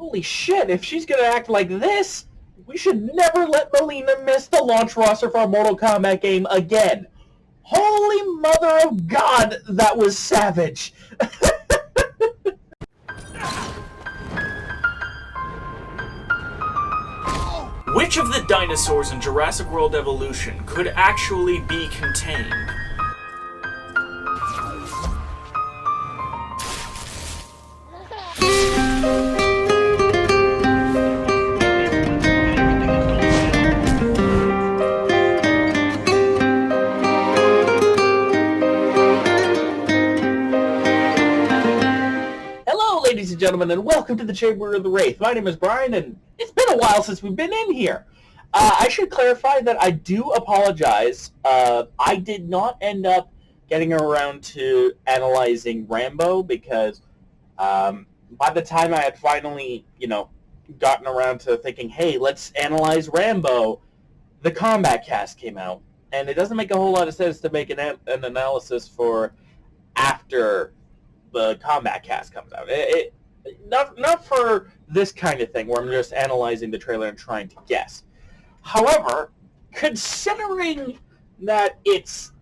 Holy shit, if she's gonna act like this, we should never let Mileena miss the launch roster for our Mortal Kombat game again. Holy mother of God, that was savage. Which of the dinosaurs in Jurassic World Evolution could actually be contained? Ladies and gentlemen, and welcome to the Chamber of the Wraith. My name is Brian, and it's been a while since we've been in here. I should clarify that I do apologize. I did not end up getting around to analyzing Rambo because by the time I had finally, gotten around to thinking, hey, let's analyze Rambo, the Combat Cast came out. And it doesn't make a whole lot of sense to make an analysis for after the Combat Cast comes out. Not for this kind of thing where I'm just analyzing the trailer and trying to guess. However, considering that it's,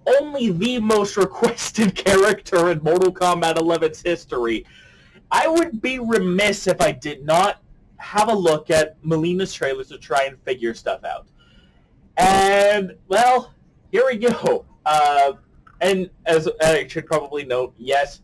only the most requested character in Mortal Kombat 11's history, I would be remiss if I did not have a look at Mileena's trailers to try and figure stuff out. And, well, here we go. And as I should probably note, yes,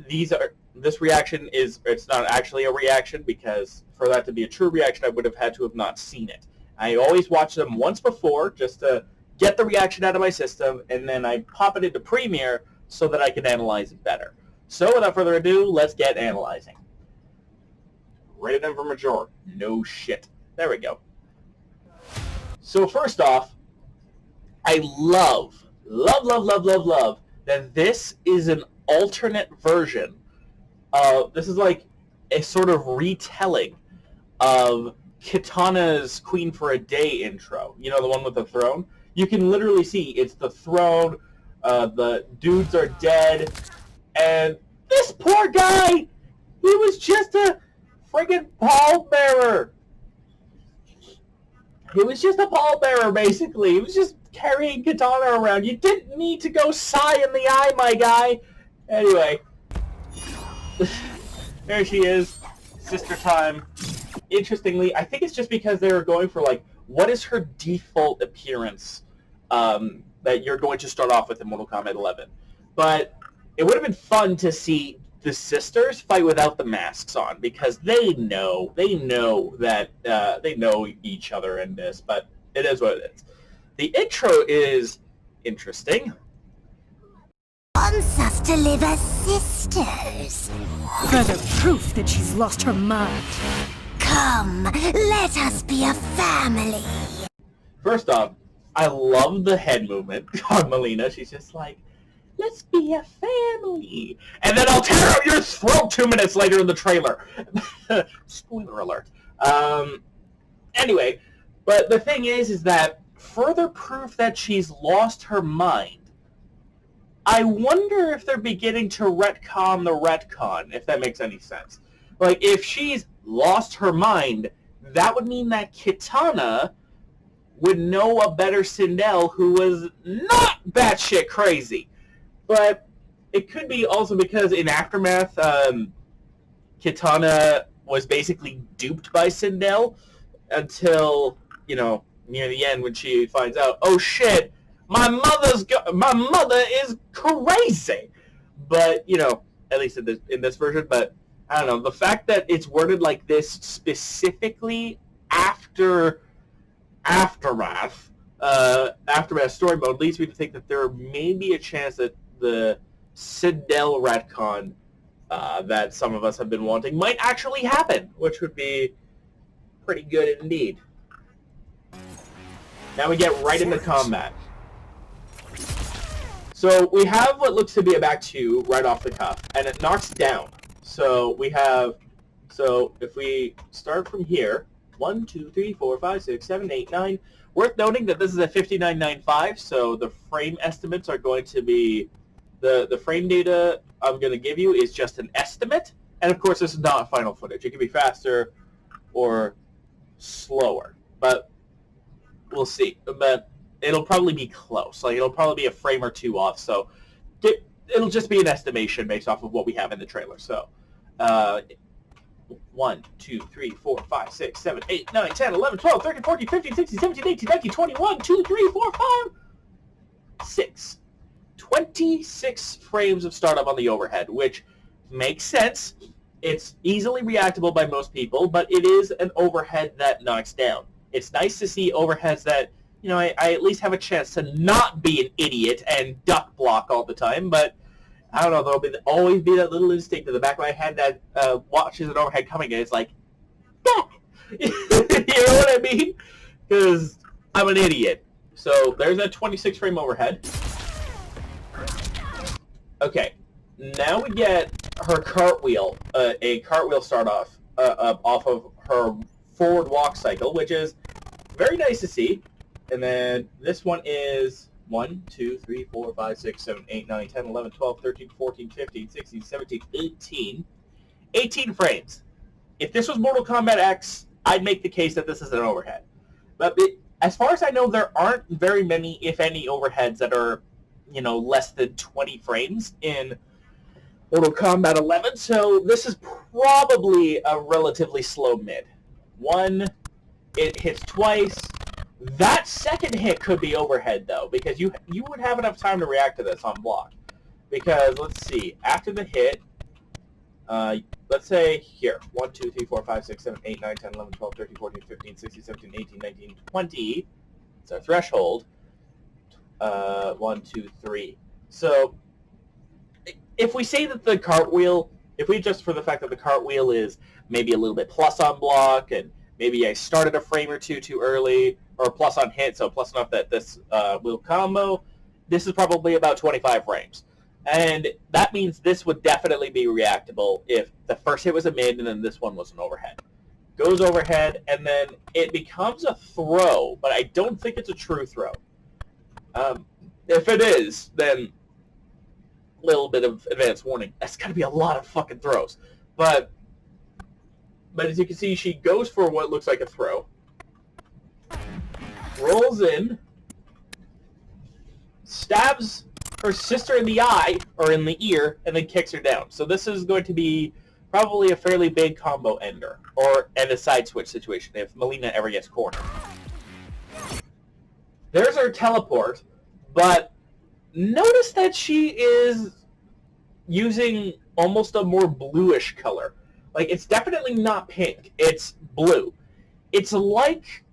this reaction it's not actually a reaction, because for that to be a true reaction, I would have had to have not seen it. I always watch them once before just to get the reaction out of my system, and then I pop it into Premiere so that I can analyze it better. So without further ado, let's get analyzing. Rated M for mature. No shit. There we go. So first off, I love that this is an alternate version of, this is like a sort of retelling of Kitana's Queen for a Day intro. You know, the one with the throne? You can literally see it's the throne, the dudes are dead, and this poor guy, he was just a friggin' pallbearer. He was just a pallbearer, basically. He was just carrying Kitana around. You didn't need to go sigh in the eye, my guy. Anyway. There she is. Sister time. Interestingly, I think it's just because they were going for, like, what is her default appearance that you're going to start off with in Mortal Kombat 11. But it would have been fun to see the sisters fight without the masks on, because they know that they know each other in this, but it is what it is. The intro is interesting. Wants us to live as sisters. Further proof that she's lost her mind. Come, let us be a family. First off, I love the head movement on Mileena. She's just like, let's be a family. And then I'll tear out your throat 2 minutes later in the trailer. Spoiler alert. Anyway, but the thing is that further proof that she's lost her mind. I wonder if they're beginning to retcon the retcon, if that makes any sense. Like, if she's lost her mind, that would mean that Kitana would know a better Sindel who was not batshit crazy. But it could be also because in Aftermath, Kitana was basically duped by Sindel until, near the end when she finds out, oh shit, my mother is crazy. But, at least in this version, but I don't know, the fact that it's worded like this specifically after Aftermath story mode leads me to think that there may be a chance that the Sindel retcon that some of us have been wanting might actually happen, which would be pretty good indeed. Now we get right into combat. So we have what looks to be a back two right off the cuff, and it knocks down. So if we start from here, 1, 2, 3, 4, 5, 6, 7, 8, 9. Worth noting that this is a 59.95, so the frame estimates are going to be, the frame data I'm going to give you is just an estimate. And of course, this is not final footage. It can be faster or slower, but we'll see. But it'll probably be close. Like, it'll probably be a frame or two off. So it'll just be an estimation based off of what we have in the trailer. So 1, 2, 3, 4, 5, 6, 7, 8, 9, 10, 11, 12, 13, 14, 15, 16, 17, 18, 19, 20, 21, 2, 3, 4, 5, 6. 26 frames of startup on the overhead, which makes sense. It's easily reactable by most people, but it is an overhead that knocks down. It's nice to see overheads that, you know, I at least have a chance to not be an idiot and duck block all the time, but I don't know, there'll always be that little instinct in the back of my head that watches an overhead coming and it's like, duck! You know what I mean? Because I'm an idiot. So there's that 26 frame overhead. Okay, now we get her cartwheel, a cartwheel start off of her forward walk cycle, which is very nice to see. And then this one is 1, 2, 3, 4, 5, 6, 7, 8, 9, 10, 11, 12, 13, 14, 15, 16, 17, 18. 18 frames. If this was Mortal Kombat X, I'd make the case that this is an overhead. But as far as I know, there aren't very many, if any, overheads that are, you know, less than 20 frames in Mortal Kombat 11, so this is probably a relatively slow mid. 1, it hits twice. That second hit could be overhead, though, because you would have enough time to react to this on block. Because, let's see, after the hit, let's say here, 1, 2, 3, 4, 5, 6, 7, 8, 9, 10, 11, 12, 13, 14, 15, 16, 17, 18, 19, 20. It's our threshold. 1, 2, 3. So, if we say that the cartwheel, if we adjust for the fact that the cartwheel is maybe a little bit plus on block, and maybe I started a frame or two too early, or plus on hit, so plus enough that this will combo, this is probably about 25 frames. And that means this would definitely be reactable if the first hit was a mid and then this one was an overhead. Goes overhead, and then it becomes a throw, but I don't think it's a true throw. If it is, then a little bit of advance warning. That's got to be a lot of fucking throws. But as you can see, she goes for what looks like a throw. Rolls in. Stabs her sister in the eye, or in the ear, and then kicks her down. So this is going to be probably a fairly big combo ender. And a side switch situation if Mileena ever gets cornered. There's her teleport, but notice that she is using almost a more bluish color. Like, it's definitely not pink. It's blue. It's like,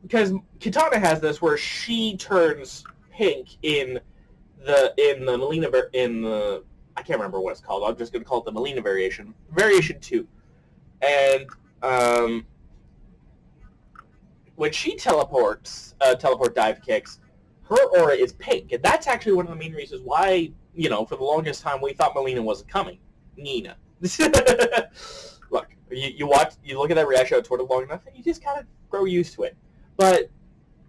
because Kitana has this where she turns pink in the Mileena, in the, I can't remember what it's called. I'm just going to call it the Mileena variation. Variation 2. And when she teleports, teleport dive kicks, her aura is pink. And that's actually one of the main reasons why, you know, for the longest time we thought Mileena wasn't coming. Nina. Look, you look at that reaction out toward it long enough, and you just kind of grow used to it. But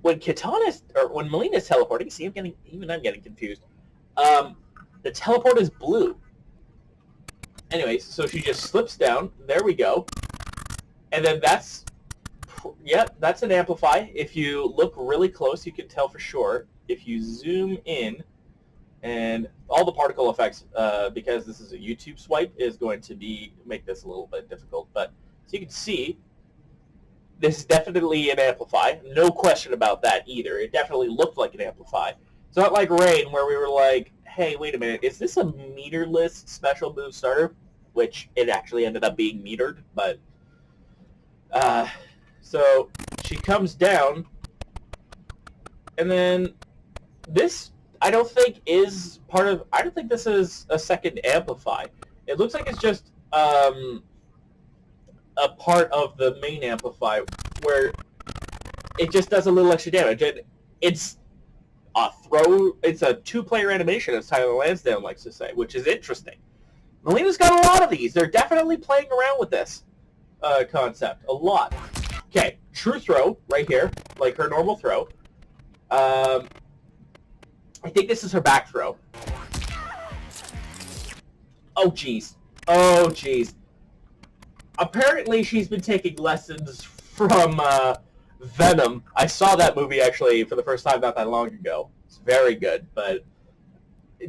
when when Milena's teleporting, see, I'm getting confused. The teleport is blue. Anyways, so she just slips down. There we go. And then that's an amplify. If you look really close, you can tell for sure. If you zoom in, and all the particle effects, because this is a YouTube swipe, is going to make this a little bit difficult. But so you can see, this is definitely an amplify. No question about that either. It definitely looked like an amplify. It's not like Rain, where we were like, hey, wait a minute, is this a meterless special move starter? Which it actually ended up being metered, but so she comes down, and then this I don't think is part of. I don't think this is a second amplify. It looks like it's just a part of the main amplify where it just does a little extra damage. It's a throw. It's a two-player animation, as Tyler Lansdowne likes to say, which is interesting. Mileena's got a lot of these. They're definitely playing around with this concept a lot. Okay, true throw right here, like her normal throw. I think this is her back throw. Oh, jeez. Oh, jeez. Apparently, she's been taking lessons from Venom. I saw that movie, actually, for the first time not that long ago. It's very good, but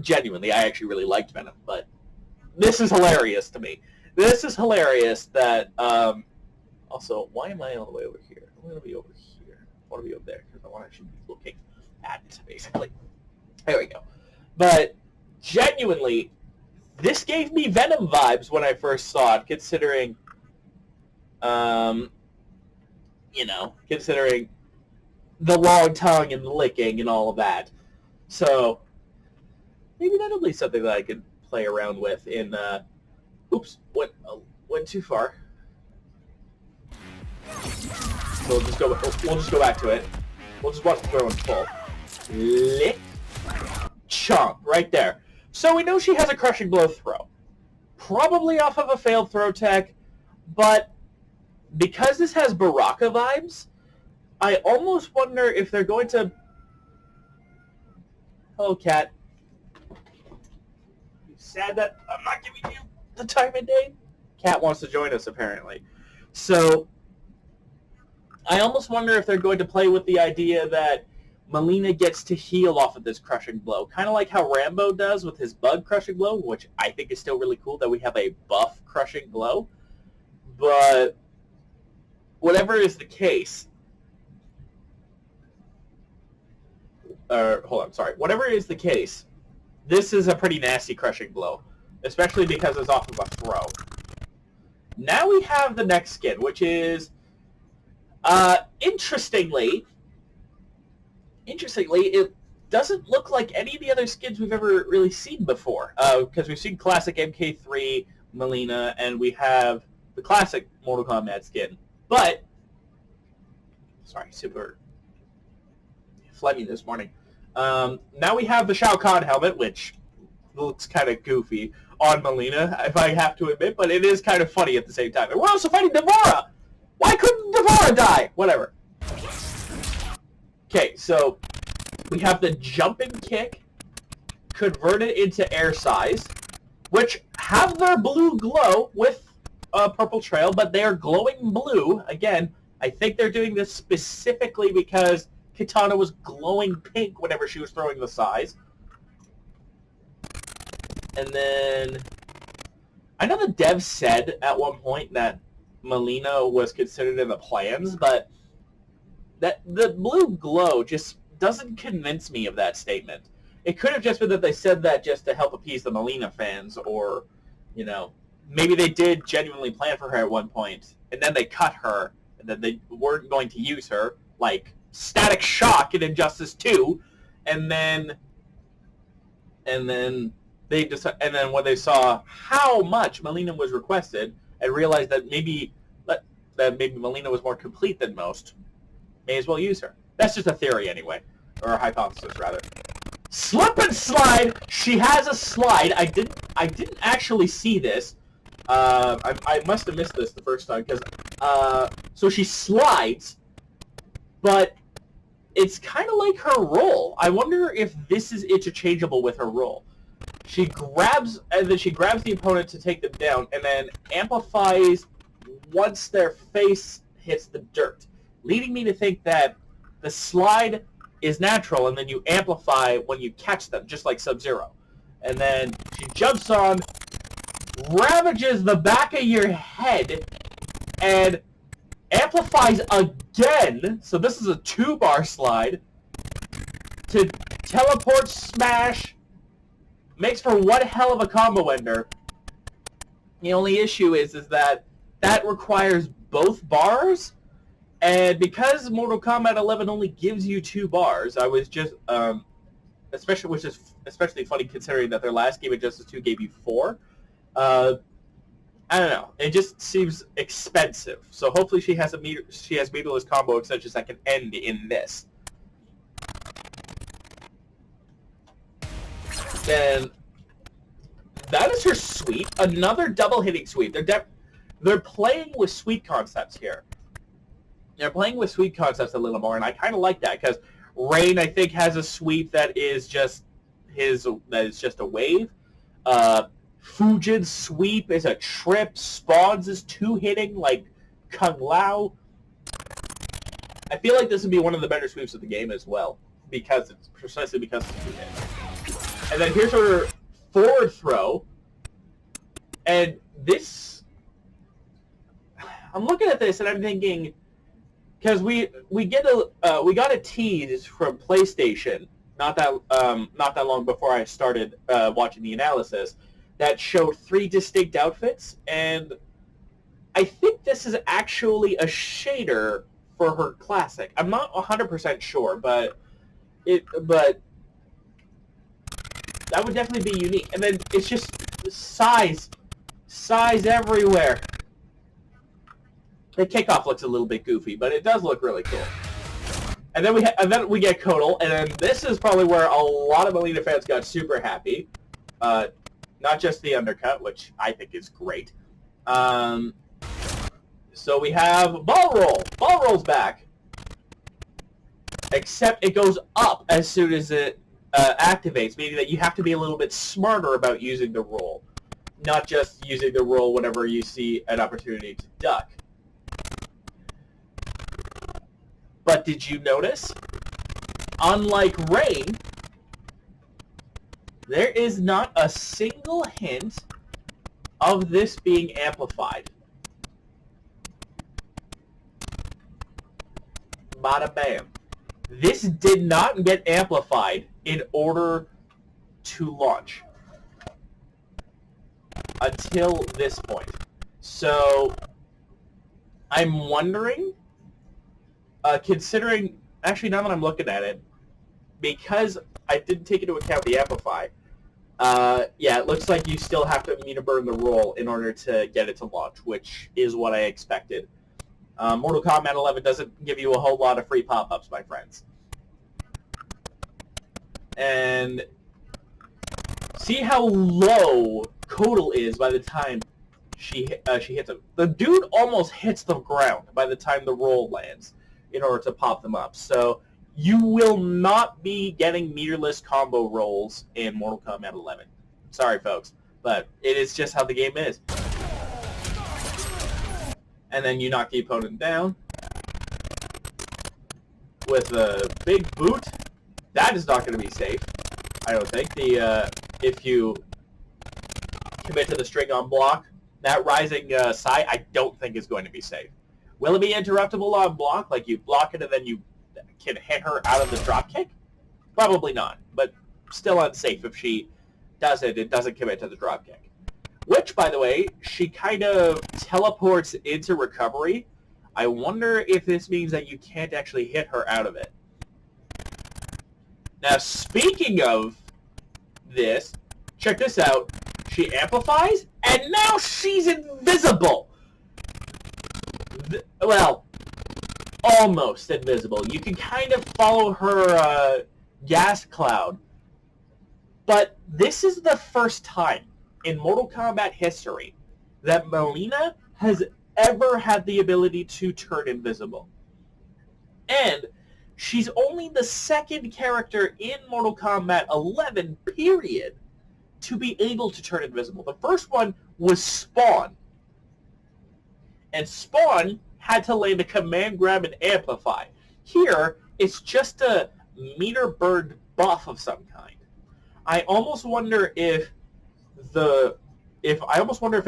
genuinely, I actually really liked Venom. But this is hilarious to me. This is hilarious that... also, why am I all the way over here? I want to be over here. I want to be over there, because I want to actually be looking at it, basically. There we go. But, genuinely, this gave me Venom vibes when I first saw it, considering... considering the long tongue and the licking and all of that. So, maybe that'll be something that I could play around with in, oops, went too far. So we'll just go back to it. We'll just watch the throw in full. Lick. Chomp, right there. So we know she has a crushing blow throw. Probably off of a failed throw tech, but because this has Baraka vibes, I almost wonder if they're going to... Hello, cat. You sad that I'm not giving you the time of day? Cat wants to join us, apparently. So, I almost wonder if they're going to play with the idea that Mileena gets to heal off of this crushing blow. Kind of like how Rambo does with his bug crushing blow, which I think is still really cool that we have a buff crushing blow. But... whatever is the case, whatever is the case, this is a pretty nasty crushing blow, especially because it's off of a throw. Now we have the next skin, which is, interestingly, it doesn't look like any of the other skins we've ever really seen before, because we've seen classic MK3, Mileena, and we have the classic Mortal Kombat skin. But, sorry, super phlegmy this morning. Now we have the Shao Kahn helmet, which looks kind of goofy on Mileena, if I have to admit, but it is kind of funny at the same time. And we're also fighting Devora! Why couldn't Devora die? Whatever. Okay, so we have the jumping kick converted into air size, which have their blue glow with purple trail, but they are glowing blue. Again, I think they're doing this specifically because Kitana was glowing pink whenever she was throwing the size. And then, I know the devs said at one point that Mileena was considered in the plans, but that the blue glow just doesn't convince me of that statement. It could have just been that they said that just to help appease the Mileena fans, or, you know, maybe they did genuinely plan for her at one point, and then they cut her, and then they weren't going to use her, like Static Shock in Injustice 2, and then they decided, and then when they saw how much Mileena was requested, and realized that maybe Mileena was more complete than most, may as well use her. That's just a theory anyway, or a hypothesis rather. Slip and slide. She has a slide. I didn't actually see this. I must have missed this the first time, because so she slides, but it's kind of like her roll. I wonder if this is interchangeable with her roll. She grabs, and then she grabs the opponent to take them down, and then amplifies once their face hits the dirt, leading me to think that the slide is natural, and then you amplify when you catch them, just like Sub-Zero. And then she jumps on, ravages the back of your head, and amplifies again, so this is a 2-bar slide, to teleport smash. Makes for one hell of a combo ender. The only issue is that requires both bars, and because Mortal Kombat 11 only gives you 2 bars, I was just, which is especially funny considering that their last game, Injustice 2, gave you 4. I don't know. It just seems expensive. So hopefully she has meterless combo extensions that can end in this. Then that is her sweep. Another double hitting sweep. They're playing with sweep concepts here. They're playing with sweep concepts a little more, and I kind of like that because Rain, I think, has a sweep that is just a wave. Fujin's sweep is a trip. Spawn's is 2-hitting like Kung Lao. I feel like this would be one of the better sweeps of the game as well, because it's precisely because it's 2-hit. And then here's her forward throw, and this, I'm looking at this and I'm thinking, because we got a tease from PlayStation not that long before I started watching the analysis that showed 3 distinct outfits, and I think this is actually a shader for her classic. I'm not 100% sure, but that would definitely be unique. And then it's just size everywhere. The kickoff looks a little bit goofy, but it does look really cool. And then we get COTW, and then this is probably where a lot of Mileena fans got super happy. Not just the undercut, which I think is great. So we have ball roll. Ball roll's back. Except it goes up as soon as it activates, meaning that you have to be a little bit smarter about using the roll. Not just using the roll whenever you see an opportunity to duck. But did you notice? Unlike Rain, there is not a single hint of this being amplified. Bada bam. This did not get amplified in order to launch until this point. So I'm wondering, considering, actually now that I'm looking at it, because I didn't take into account the amplify, yeah, it looks like you still have to meter burn the roll in order to get it to launch, which is what I expected. Mortal Kombat 11 doesn't give you a whole lot of free pop-ups, my friends. And see how low COTW is by the time she hits him. The dude almost hits the ground by the time the roll lands in order to pop them up. So you will not be getting meterless combo rolls in Mortal Kombat 11. Sorry, folks, but it is just how the game is. And then you knock the opponent down with a big boot. That is not going to be safe, I don't think. If you commit to the string on block, that rising side, I don't think is going to be safe. Will it be interruptible on block, like you block it and then you can hit her out of the dropkick? Probably not, but still unsafe if she does it. It doesn't commit to the dropkick. Which, by the way, she kind of teleports into recovery. I wonder if this means that you can't actually hit her out of it. Now, speaking of this, check this out. She amplifies, and now she's invisible. Well, almost invisible. You can kind of follow her gas cloud. But this is the first time in Mortal Kombat history that Mileena has ever had the ability to turn invisible. And she's only the second character in Mortal Kombat 11, period, to be able to turn invisible. The first one was Spawn. And Spawn had to land a command grab and amplify. Here, it's just a meter burned buff of some kind. I almost wonder if it's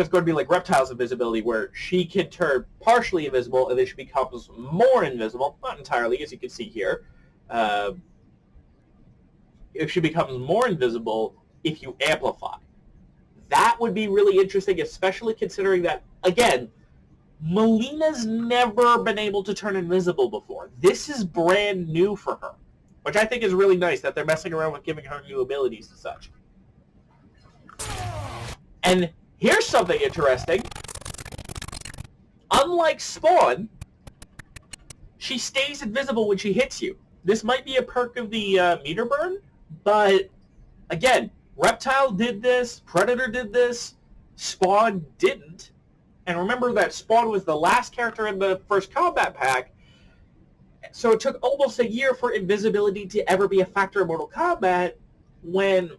going to be like Reptile's invisibility, where she can turn partially invisible and then she becomes more invisible. Not entirely, as you can see here. If she becomes more invisible if you amplify. That would be really interesting, especially considering that, again, Mileena's never been able to turn invisible before. This is brand new for her, which I think is really nice that they're messing around with giving her new abilities and such. And here's something interesting. Unlike Spawn, she stays invisible when she hits you. This might be a perk of the meter burn, but again, Reptile did this, Predator did this, Spawn didn't. And remember that Spawn was the last character in the first combat pack, so it took almost a year for invisibility to ever be a factor in Mortal Kombat when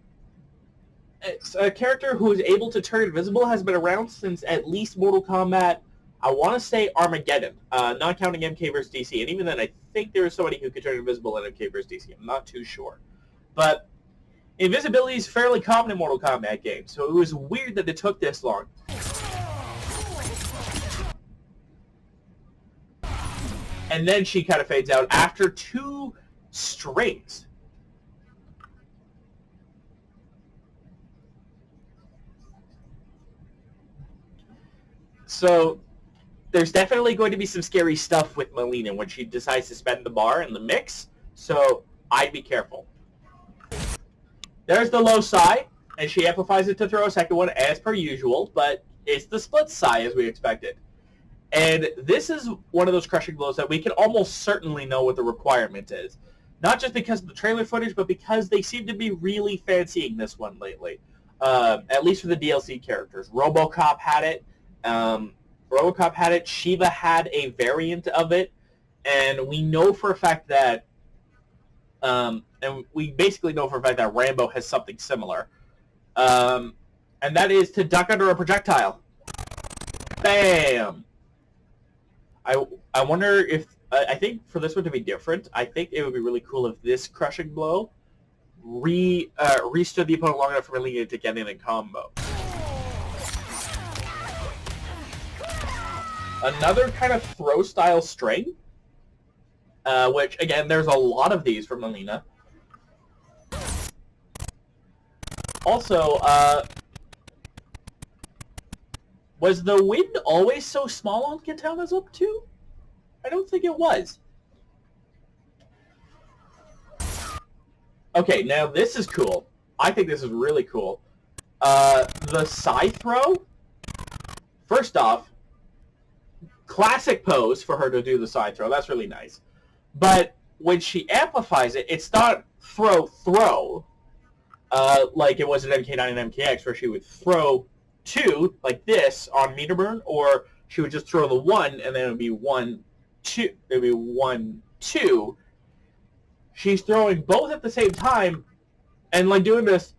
It's a character who is able to turn invisible has been around since at least Mortal Kombat, I want to say Armageddon, not counting MK vs. DC. And even then, I think there was somebody who could turn invisible in MK vs. DC. I'm not too sure. But invisibility is fairly common in Mortal Kombat games, so it was weird that it took this long. And then she kind of fades out after 2 strings. So there's definitely going to be some scary stuff with Mileena when she decides to spend the bar in the mix, so I'd be careful. There's the low psi, and she amplifies it to throw a second one as per usual, but it's the split psi as we expected. And this is one of those crushing blows that we can almost certainly know what the requirement is. Not just because of the trailer footage, but because they seem to be really fancying this one lately. At least for the DLC characters. RoboCop had it. Shiva had a variant of it. And we know for a fact that... and we basically know for a fact that Rambo has something similar. And that is to duck under a projectile. Bam! I wonder if... I think for this one to be different, I think it would be really cool if this crushing blow re-stood the opponent long enough for Mileena to get in a combo. Another kind of throw-style string, which, again, there's a lot of these from Mileena. Also, was the wind always so small on Katana's up too? I don't think it was. Okay, now this is cool. I think this is really cool. The side throw, first off, classic pose for her to do the side throw. That's really nice. But when she amplifies it, it's not throw, like it was in MK9 and MKX, where she would throw 2, like this, on meter burn, or she would just throw the 1, and then it would be 1, 2. It would be 1, 2. She's throwing both at the same time, and like doing this,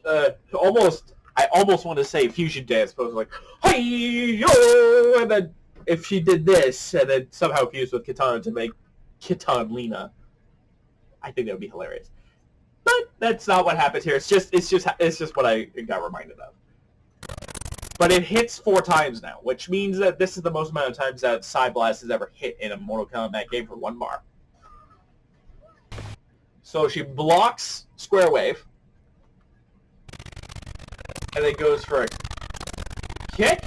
I almost want to say fusion dance pose, like, hey yo, and then if she did this, and then somehow fused with Katana to make Mileena, I think that would be hilarious. But that's not what happens here. It's just what I got reminded of. But it hits 4 times now, which means that this is the most amount of times that Psy Blast has ever hit in a Mortal Kombat game for 1 bar. So she blocks Square Wave, and then goes for a kick,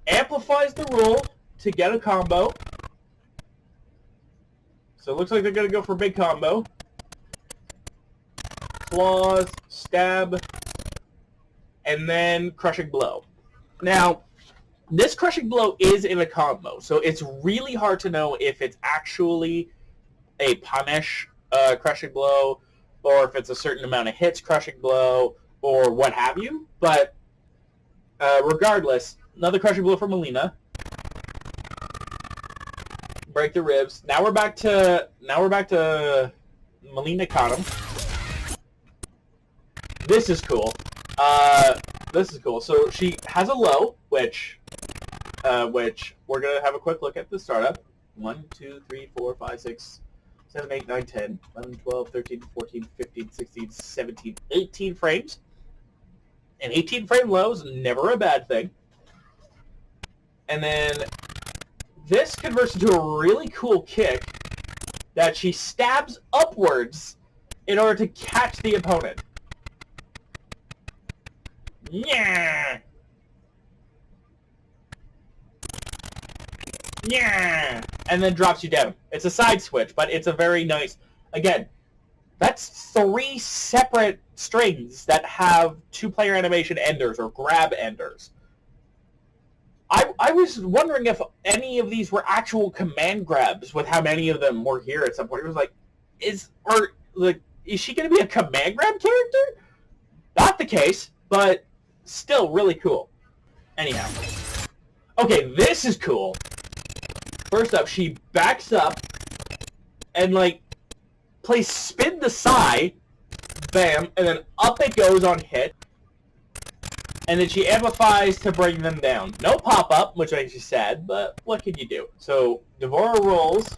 amplifies the roll to get a combo. So it looks like they're going to go for a big combo. Claws, stab, and then crushing blow. Now, this crushing blow is in a combo, so it's really hard to know if it's actually a punish crushing blow, or if it's a certain amount of hits crushing blow, or what have you. But regardless, another crushing blow from Mileena. Break the ribs. Now we're back to Mileena caught him. This is cool. This is cool. So she has a low, which we're gonna have a quick look at the startup. 1, 2, 3, 4, 5, 6, 7, 8, 9, 10, 11, 12, 13, 14, 15, 16, 17, 18 frames. An 18 frame low is never a bad thing. And then this converts into a really cool kick that she stabs upwards in order to catch the opponent. Yeah. Yeah. And then drops you down. It's a side switch, but it's a very nice... Again, that's 3 separate strings that have 2-player animation enders or grab enders. I was wondering if any of these were actual command grabs with how many of them were here at some point. It was like, is she going to be a command grab character? Not the case, but still really cool. Anyhow. Okay, this is cool. First up, she backs up and, like, plays spin the Psy, bam, and then up it goes on hit. and then she amplifies to bring them down. No pop-up, which makes you sad, but what can you do? So, Devora rolls.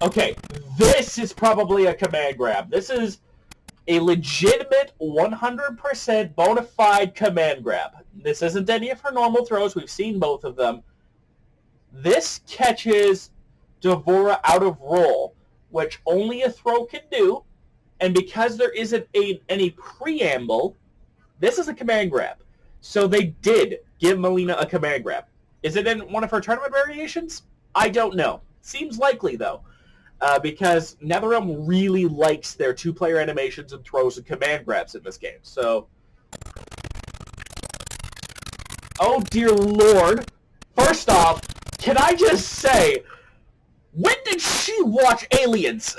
Okay, this is probably a command grab. This is a legitimate 100% bona fide command grab. This isn't any of her normal throws. We've seen both of them. This catches Devora out of roll, which only a throw can do. And because there isn't any preamble, this is a command grab. So they did give Mileena a command grab. Is it in one of her tournament variations? I don't know. Seems likely, though. Because NetherRealm really likes their two-player animations and throws and command grabs in this game. So, oh dear lord. First off, can I just say, when did she watch Aliens?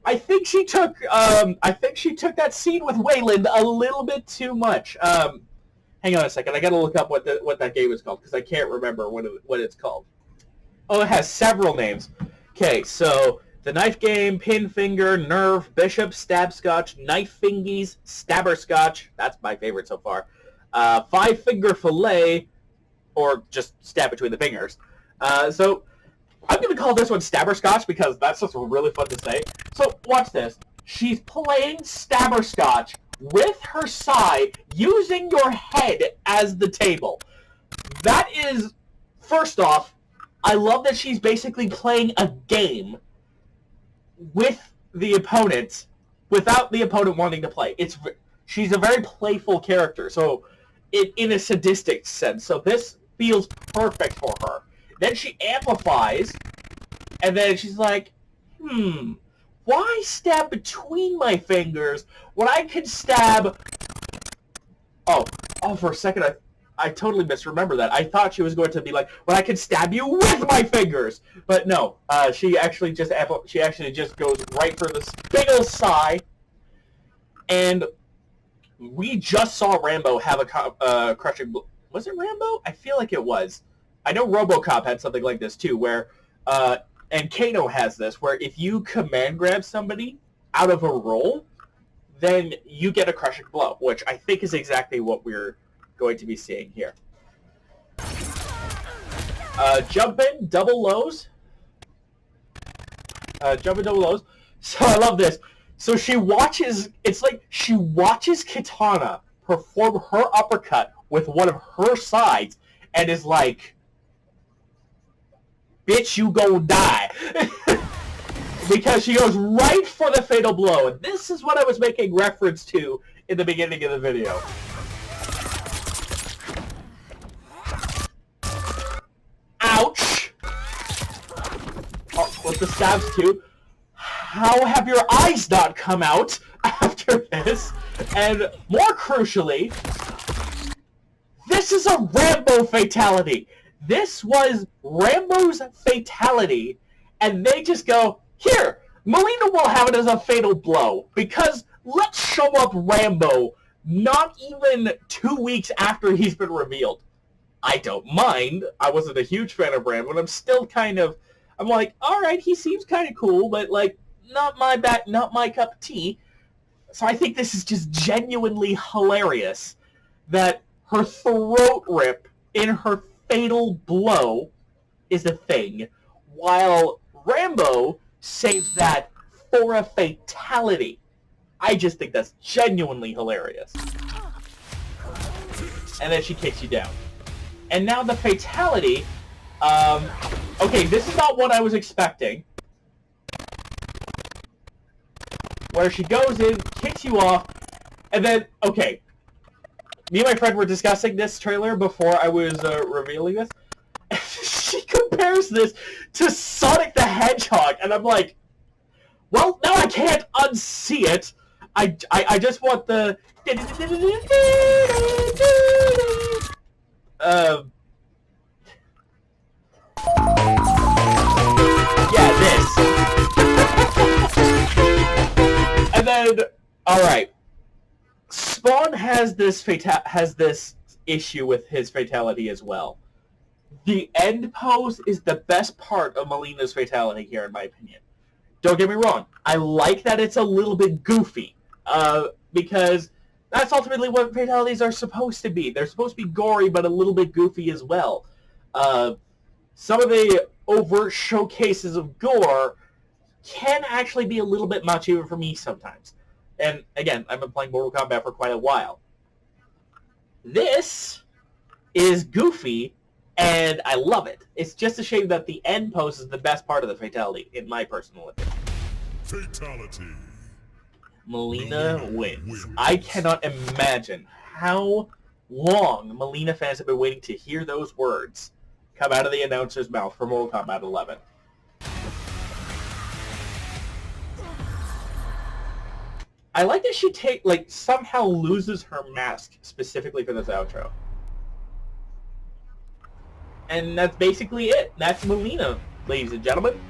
I think she took that scene with Wayland a little bit too much. Hang on a second. I gotta look up what that game is called because I can't remember what it's called. Oh, it has several names. Okay, so the knife game, pin finger, nerve, bishop, stab scotch, knife fingies, stabber scotch. That's my favorite so far. 5-finger fillet, or just stab between the fingers. So I'm going to call this one stabber scotch because that's just really fun to say. So watch this. She's playing stabber scotch with her side using your head as the table. That is, first off, I love that she's basically playing a game with the opponent without the opponent wanting to play. She's a very playful character, so in a sadistic sense. So this feels perfect for her. Then she amplifies, and then she's like, why stab between my fingers when I can stab... Oh, for a second, I totally misremembered that. I thought she was going to be like, well, I can stab you with my fingers. But no, she actually just goes right for this big old sigh. And we just saw Rambo have a crushing... Was it Rambo? I feel like it was. I know RoboCop had something like this too, where... and Kano has this, where if you command grab somebody out of a roll, then you get a crushing blow, which I think is exactly what we're going to be seeing here. Jump in, double lows. Jump in, double lows. So I love this. So she watches, it's like she watches Kitana perform her uppercut with one of her sides and is like, bitch, you gon' die. Because she goes right for the fatal blow. And this is what I was making reference to in the beginning of the video. Ouch! Oh, with the stabs too. How have your eyes not come out after this? And more crucially, this is a Rambo fatality. This was Rambo's fatality, and they just go, here, Mileena will have it as a fatal blow, because let's show up Rambo not even 2 weeks after he's been revealed. I don't mind. I wasn't a huge fan of Rambo, and I'm still kind of, I'm like, alright, he seems kind of cool, but like, not my cup of tea. So I think this is just genuinely hilarious that her throat rip in her fatal blow is a thing, while Rambo saves that for a fatality. I just think that's genuinely hilarious. And then she kicks you down. And now the fatality, okay, this is not what I was expecting. Where she goes in, kicks you off, and then, okay, me and my friend were discussing this trailer before I was revealing this. She compares this to Sonic the Hedgehog, and I'm like, well, now I can't unsee it. I just want the... yeah, this. And then, alright. Spawn has this issue with his fatality as well. The end pose is the best part of Mileena's fatality here, in my opinion. Don't get me wrong. I like that it's a little bit goofy, because that's ultimately what fatalities are supposed to be. They're supposed to be gory, but a little bit goofy as well. Some of the overt showcases of gore can actually be a little bit much even for me sometimes. And again, I've been playing Mortal Kombat for quite a while. This is goofy, and I love it. It's just a shame that the end pose is the best part of the fatality, in my personal opinion. Fatality. Mileena wins. I cannot imagine how long Mileena fans have been waiting to hear those words come out of the announcer's mouth for Mortal Kombat 11. I like that she somehow loses her mask specifically for this outro. And that's basically it. That's Mileena, ladies and gentlemen.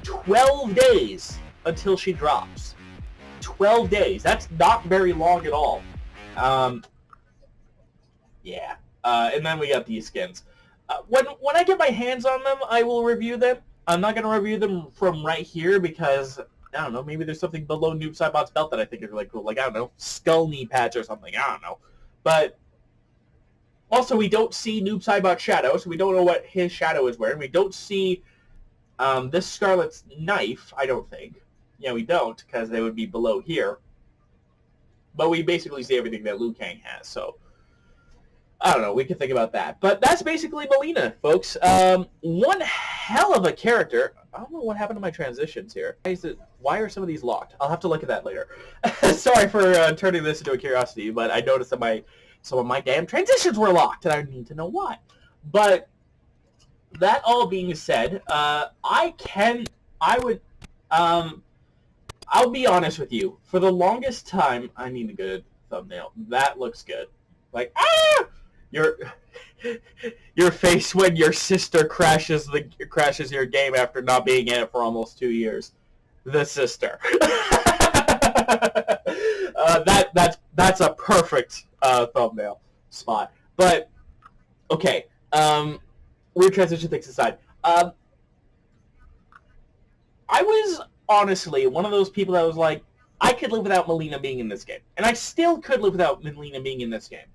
12 days until she drops. 12 days. That's not very long at all. Yeah. And then we got these skins. When I get my hands on them, I will review them. I'm not going to review them from right here because, I don't know, maybe there's something below Noob Saibot's belt that I think is really cool. Like, I don't know, skull knee patch or something. I don't know. But also, we don't see Noob Saibot's shadow, so we don't know what his shadow is wearing. We don't see this Scarlet's knife, I don't think. Yeah, we don't, because they would be below here. But we basically see everything that Liu Kang has, so I don't know, we can think about that. But that's basically Mileena, folks. One hell of a character. I don't know what happened to my transitions here. Why are some of these locked? I'll have to look at that later. Sorry for turning this into a curiosity, but I noticed that some of my damn transitions were locked, and I need to know why. But that all being said, I'll be honest with you. For the longest time, I need a good thumbnail. That looks good. Like, your face when your sister crashes your game after not being in it for almost 2 years. The sister. That's a perfect thumbnail spot. But okay, weird transition things aside. I was honestly one of those people that was like, I could live without Mileena being in this game, and I still could live without Mileena being in this game.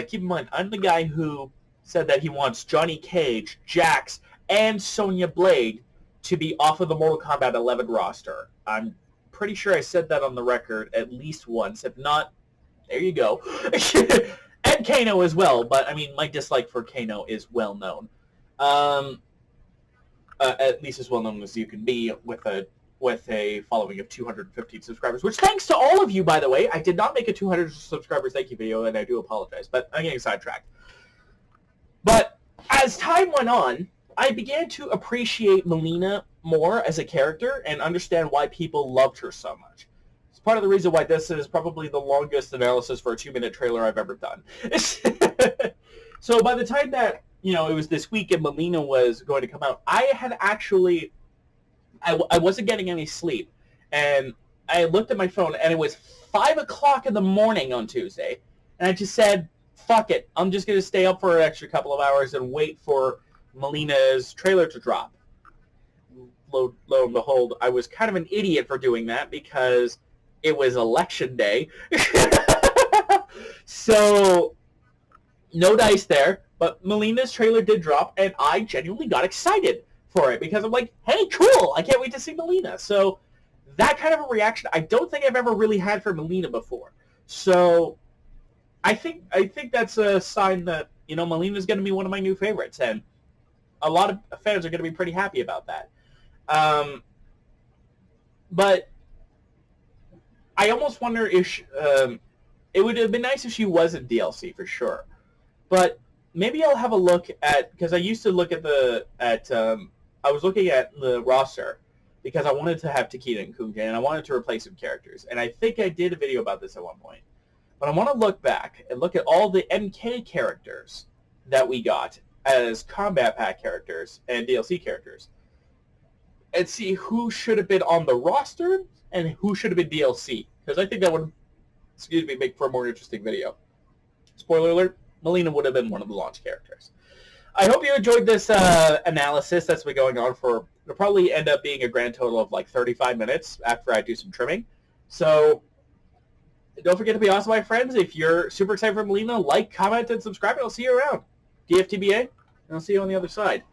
Keep in mind, I'm the guy who said that he wants Johnny Cage, Jax, and Sonya Blade to be off of the Mortal Kombat 11 roster. I'm pretty sure I said that on the record at least once. If not, there you go. And Kano as well, but I mean, my dislike for Kano is well known. At least as well known as you can be with a following of 215 subscribers, which thanks to all of you, by the way. I did not make a 200 subscribers thank you video, and I do apologize, but I'm getting sidetracked. But as time went on, I began to appreciate Mileena more as a character and understand why people loved her so much. It's part of the reason why this is probably the longest analysis for a 2-minute trailer I've ever done. So by the time that, it was this week and Mileena was going to come out, I had actually... I wasn't getting any sleep, and I looked at my phone, and it was 5 o'clock in the morning on Tuesday, and I just said, fuck it, I'm just going to stay up for an extra couple of hours and wait for Mileena's trailer to drop. Lo and behold, I was kind of an idiot for doing that because it was election day. So, no dice there, but Mileena's trailer did drop, and I genuinely got excited for it because I'm like, hey, cool, I can't wait to see Mileena. So that kind of a reaction I don't think I've ever really had for Mileena before. So I think that's a sign that, Mileena's going to be one of my new favorites, and a lot of fans are going to be pretty happy about that. But I almost wonder if it would have been nice if she was in DLC for sure. But maybe I'll have a look at, because I used to look at I was looking at the roster because I wanted to have Takeda and Kugen, and I wanted to replace some characters. And I think I did a video about this at one point. But I want to look back and look at all the MK characters that we got as combat pack characters and DLC characters and see who should have been on the roster and who should have been DLC. Because I think that would, make for a more interesting video. Spoiler alert, Mileena would have been one of the launch characters. I hope you enjoyed this analysis that's been going on for, it'll probably end up being a grand total of like 35 minutes after I do some trimming. So don't forget to be awesome, my friends. If you're super excited for Mileena, like, comment, and subscribe. I'll see you around. DFTBA, and I'll see you on the other side.